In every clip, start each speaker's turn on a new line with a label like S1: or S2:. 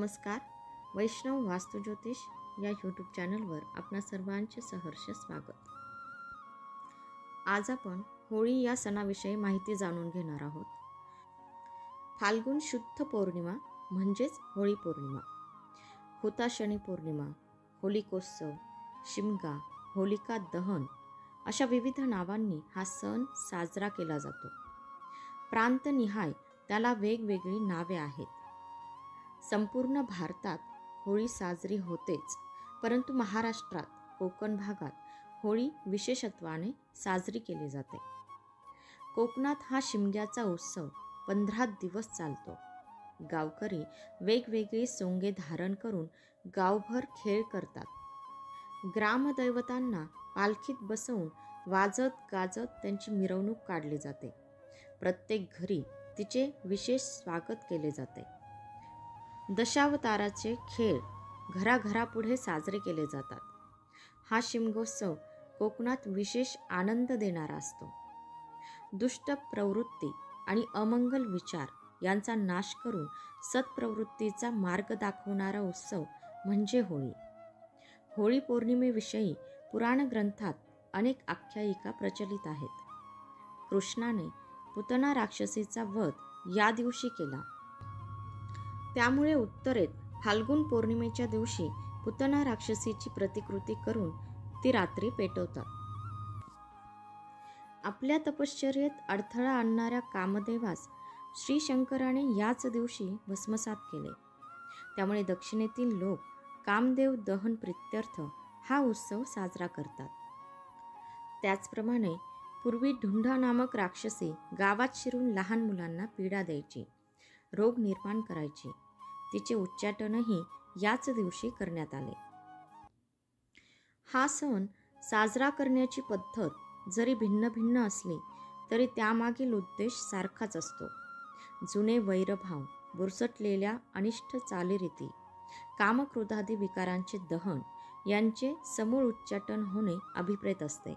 S1: नमस्कार. वैष्णव वास्तुज्योतिष या यूट्यूब चॅनलवर आपणा सर्वांचे सहर्ष स्वागत. आज आपण होळी या सणाविषयी माहिती जाणून घेणार आहोत. फाल्गुन शुद्ध पौर्णिमा म्हणजेच होळी पौर्णिमा, हुताशनी पौर्णिमा, होलिकोत्सव, शिमगा, होलिका दहन अशा विविध नावांनी हा सण साजरा केला जातो. प्रांतनिहाय त्याला वेगवेगळी नावे आहेत. संपूर्ण भारतात होळी साजरी होतेच, परंतु महाराष्ट्रात, कोकण भागात होळी विशेषत्वाने साजरी केली जाते. कोकणात हा शिमग्याचा उत्सव 15 दिवस चालतो. गावकरी वेगवेगळी सोंगे धारण करून गावभर खेळ करतात. ग्रामदैवतांना पालखीत बसवून वाजत गाजत त्यांची मिरवणूक काढली जाते. प्रत्येक घरी तिचे विशेष स्वागत केले जाते. दशावताराचे खेळ घराघरापुढे साजरे केले जातात. हा शिमगोत्सव कोकणात विशेष आनंद देणारा असतो. दुष्ट प्रवृत्ती आणि अमंगल विचार यांचा नाश करून सत्प्रवृत्तीचा मार्ग दाखवणारा उत्सव म्हणजे होळी. होळी पौर्णिमेविषयी पुराण ग्रंथात अनेक आख्यायिका प्रचलित आहेत. कृष्णाने पुतना राक्षसीचा वध या दिवशी केला. त्यामुळे उत्तरेत फाल्गुन पौर्णिमेच्या दिवशी पुतना राक्षसीची प्रतिकृती करून ती रात्री पेटवतात. आपल्या तपश्चर्येत अडथळा आणणाऱ्या कामदेवास श्री शंकराने याच दिवशी भस्मसात केले. त्यामुळे दक्षिणेतील लोक कामदेव दहन प्रित्यर्थ हा उत्सव साजरा करतात. त्याचप्रमाणे पूर्वी ढुंढा नामक राक्षसी गावात शिरून लहान मुलांना पीडा द्यायची, रोग निर्माण करायची. तिचे उच्चाटनही याच दिवशी करण्यात आले. हा सण साजरा करण्याची पद्धत जरी भिन्न भिन्न असली तरी त्यामागील उद्देश सारखाच असतो. जुने वैरभाव, बुरसटलेल्या अनिष्ट चालीरीती, कामक्रोधादी विकारांचे दहन यांचे समूळ उच्चाटन होणे अभिप्रेत असते.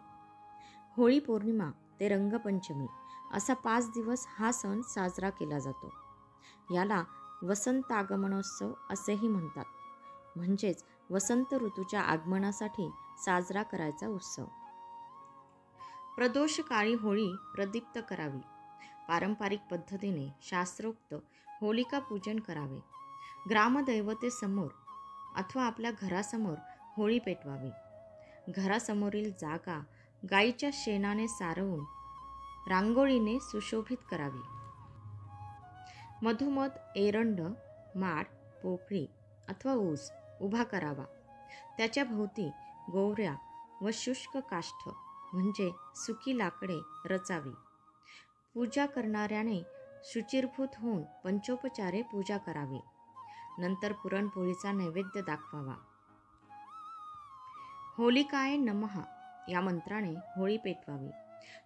S1: होळी पौर्णिमा ते रंगपंचमी असा 5 दिवस हा सण साजरा केला जातो. याला वसंतागमनोत्सव असेही म्हणतात, म्हणजेच वसंत ऋतूच्या आगमनासाठी साजरा करायचा उत्सव. प्रदोषकाळी होळी प्रदीप्त करावी. पारंपरिक पद्धतीने शास्त्रोक्त होलिका पूजन करावे. ग्रामदैवतेसमोर अथवा आपल्या घरासमोर होळी पेटवावी. घरासमोरील जागा गाईच्या शेणाने सारवून रांगोळीने सुशोभित करावी. मधोमध एरंड, माड, पोकळी अथवा ऊस उभा करावा. त्याच्या भोवती गोवऱ्या व शुष्क काष्ठ म्हणजे सुकी लाकडे रचावी. पूजा करणाऱ्याने शुचिर्भूत होऊन पंचोपचारे पूजा करावी. नंतर पुरणपोळीचा नैवेद्य दाखवावा. होलिकाय नमः या मंत्राने होळी पेटवावी.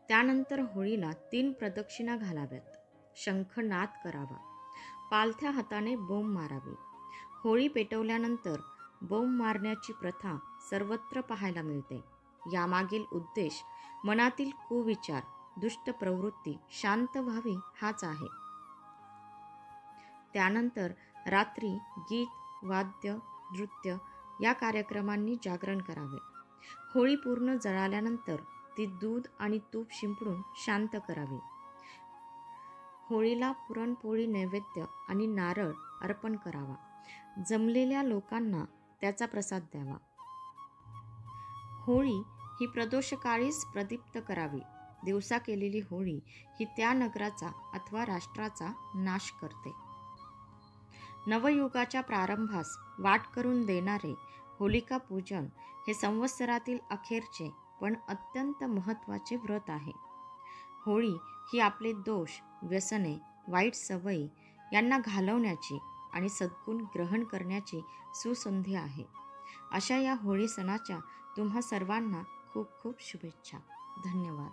S1: त्यानंतर होळीला 3 प्रदक्षिणा घालाव्यात. शंखनाद करावा. पालथ्या हाताने बोंब मारावी. होळी पेटवल्यानंतर बोंब मारण्याची प्रथा सर्वत्र पाहायला मिळते. यामागील उद्देश मनातील कुविचार, दुष्ट प्रवृत्ती शांत व्हावी हाच आहे. त्यानंतर रात्री गीत, वाद्य, नृत्य या कार्यक्रमांनी जागरण करावे. होळी पूर्ण जळाल्यानंतर ती दूध आणि तूप शिंपडून शांत करावी. होळीला पुरणपोळी नैवेद्य आणि नारळ अर्पण करावा. जमलेल्या लोकांना त्याचा प्रसाद द्यावा. होळी ही प्रदोषकाळीच प्रदीप्त करावी. दिवसा केलेली होळी ही त्या नगराचा अथवा राष्ट्राचा नाश करते. नवयुगाच्या प्रारंभास वाट करून देणारे होलिका पूजन हे संवत्सरातील अखेरचे पण अत्यंत महत्त्वाचे व्रत आहे. होळी ही आपले दोष, व्यसने, वाईट सवयी यांना घालवण्याची आणि सद्गुण ग्रहण करण्याची सुसंधी आहे. अशा या होळी सणाच्या तुम्हा सर्वांना खूप खूप शुभेच्छा. धन्यवाद.